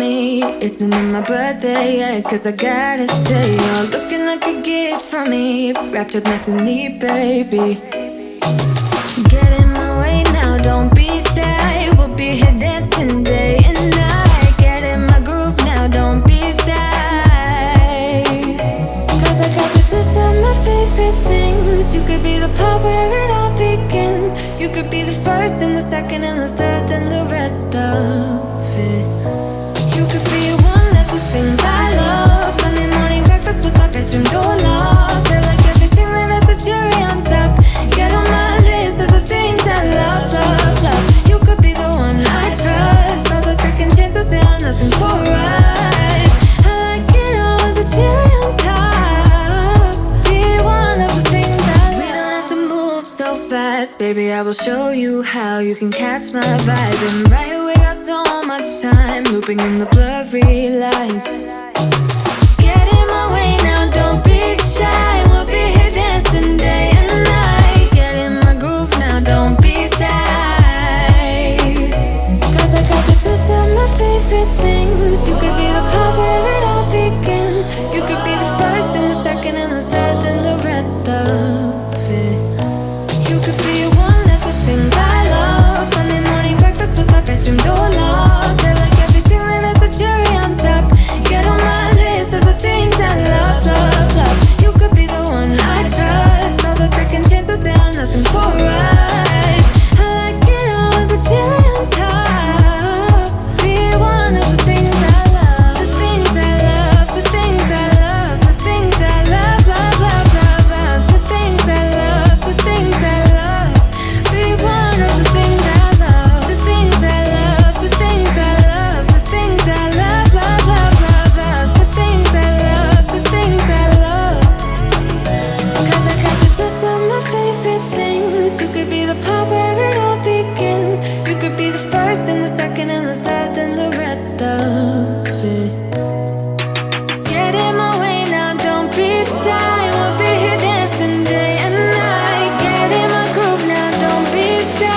me. Isn't it my birthday yet? Cause I gotta say, you're looking like a gift from me, wrapped up nice and neat, baby. Get in my way now, don't be shy. We'll be here dancing day and night. Get in my groove now, don't be shy. Cause I got this list of my favorite things. You could be the part where it all begins. You could be the first and the second and the third and the rest of it. You could be one of the things I love. Sunday morning breakfast with my bedroom door locked. I like everything that has a cherry on top. Get on my list of the things I love, love, love. You could be the one I trust. All the second chances, they are nothing for us. I like it all with the cherry on top. Be one of the things I love. We don't have to move so fast, baby, I will show you how you can catch my vibe. And right here we got so much time, looping in the blurry lights. Get in my way now, don't be shy. We'll be here dancing day and night. Get in my groove now, don't be shy. Cause I got this list of my favorite things. You could be the part where it all begins. You could be the first and the second and the third and the rest of it. You could be one of the things I love. Sunday morning breakfast with my bedroom door locked. I like everything that has a cherry on top. Get on my list of the things I love, love, love. You could be the one I trust. All the second chances, they are nothing for us. I like it all with the cherry on top. Be one of the things I love. The things I love, the things I love, the things I love, love, love, love, love. The things I love, the things I love. Be one of the things I love. The things I love, the things I love, the things I love, love, love, love, love. The things I love, the things I love. Cause I got this list of my favorite things. You could be the part where it all begins. You could be the first and the second and the third and the rest of it. Get in my way now, don't be shy. We'll be here dancing day and night. Get in my groove now, don't be shy.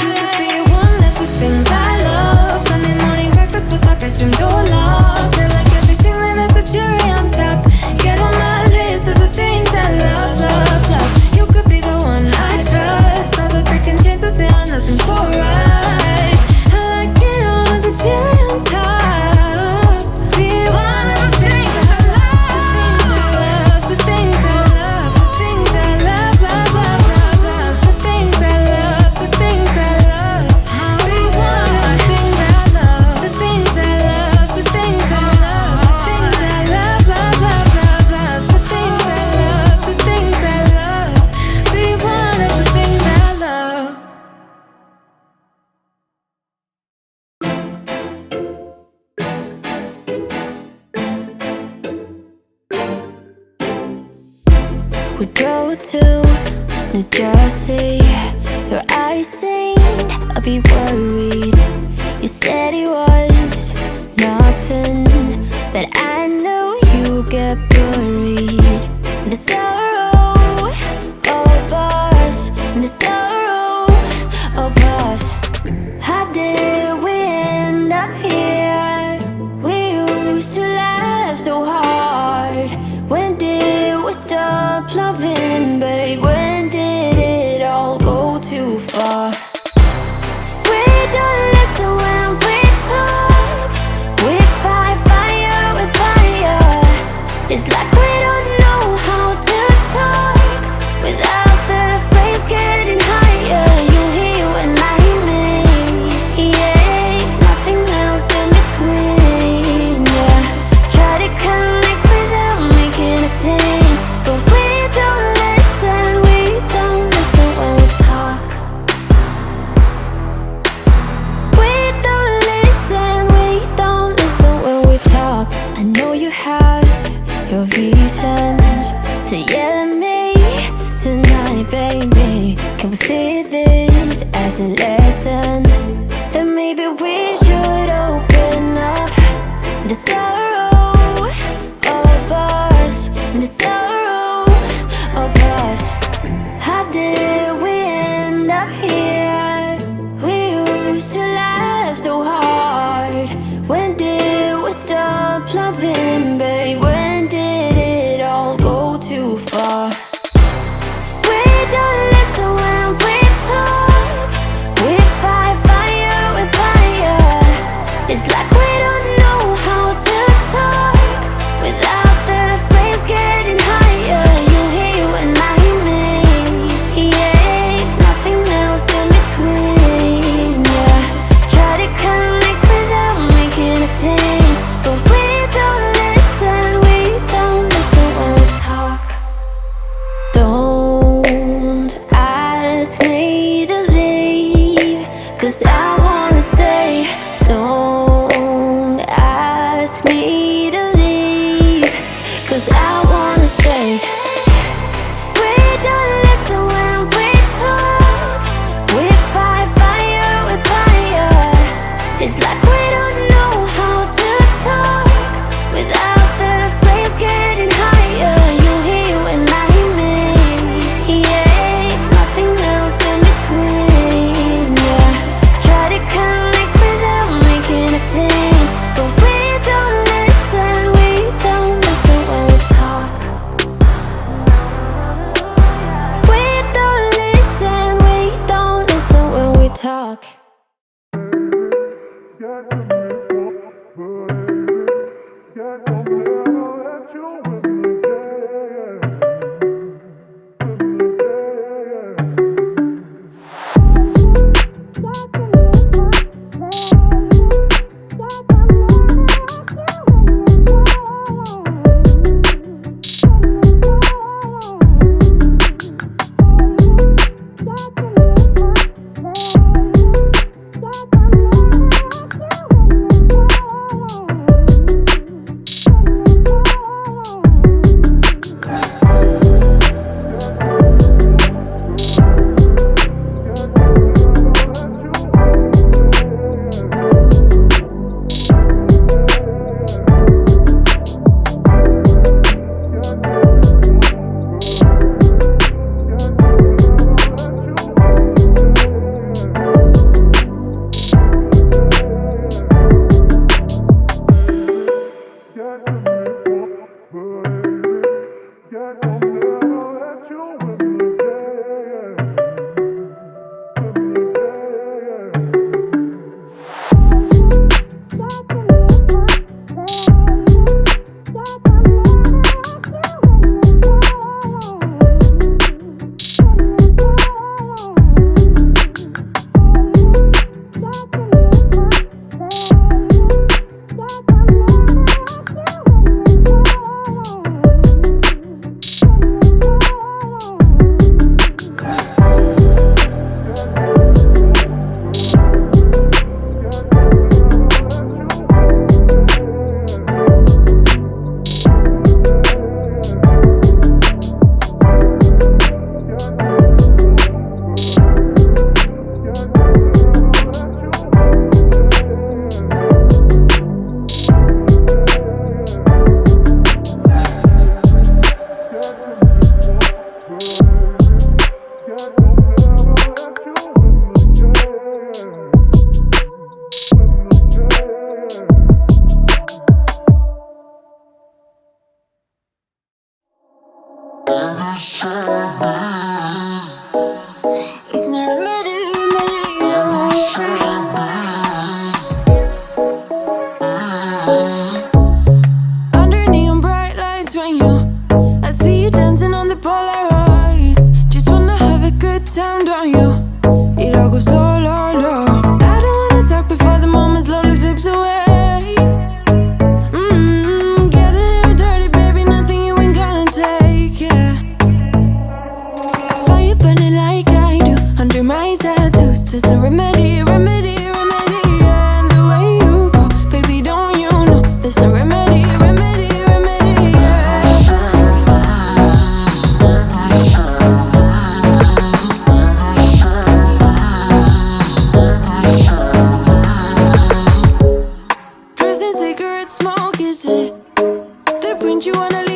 You could be one of the things I love. Sunday morning breakfast with my bedroom door locked. I like everything that has a cherry on top. Get on my list of the things I love, love, love. You could be the one I trust. All the second chances, they are nothing for us. I like it all with the cherry on top. Be one of the things I love. The things I love, the things I love, the things I love, love, love, love, love. The things I love, the things I love. Be one of the things I love. The things I love, the things I love, the things I love, love, love, love, love. The things I love, the things I love. Be one of the things I love. We drove to New Jersey. Your eyes seen, I'll be worried. You said it was nothing, but I knew you'd get buried in the sorrow of us, in the sorrow of us. How did we end up here? We used to laugh so hard. When did we stop loving, babe? When did it all go too far? We don't listen when we talk. We fight fire with fire. It's like we don't know how to talk without the phrase getting higher. You hear when I hear me. Yeah, nothing else in between. Yeah, try to connect without making a scene, but we don't listen. We don't listen when we talk. We don't listen. We don't listen when we talk. I know you have your reasons to yell at me tonight, baby. Can we see this as a lesson? Then maybe we should open up the sorrow of us, the sorrow of us. How did we end up here? We used to laugh so hard. stop loving, babe? When did it all go too far? We don't listen when we talk. We fight fire with fire. It's like we don't know how to talk without the flames getting higher. You hear you and I hear me. Yeah, nothing else in between. Yeah, try to connect without making a scene, but we don't listen when we talk. Don't ask me to leave, 'cause I wanna stay. Don't ask me to leave, 'cause I wanna stay. We don't listen when we talk. We fight fire with fire. It's like we don't know how to talk without the flames getting higher. You hear you and I hear me. Yeah, nothing else in between. Yeah, try to connect without making a scene, but we don't listen when we talk. We don't listen when we talk. smoke, is it? That brings you on a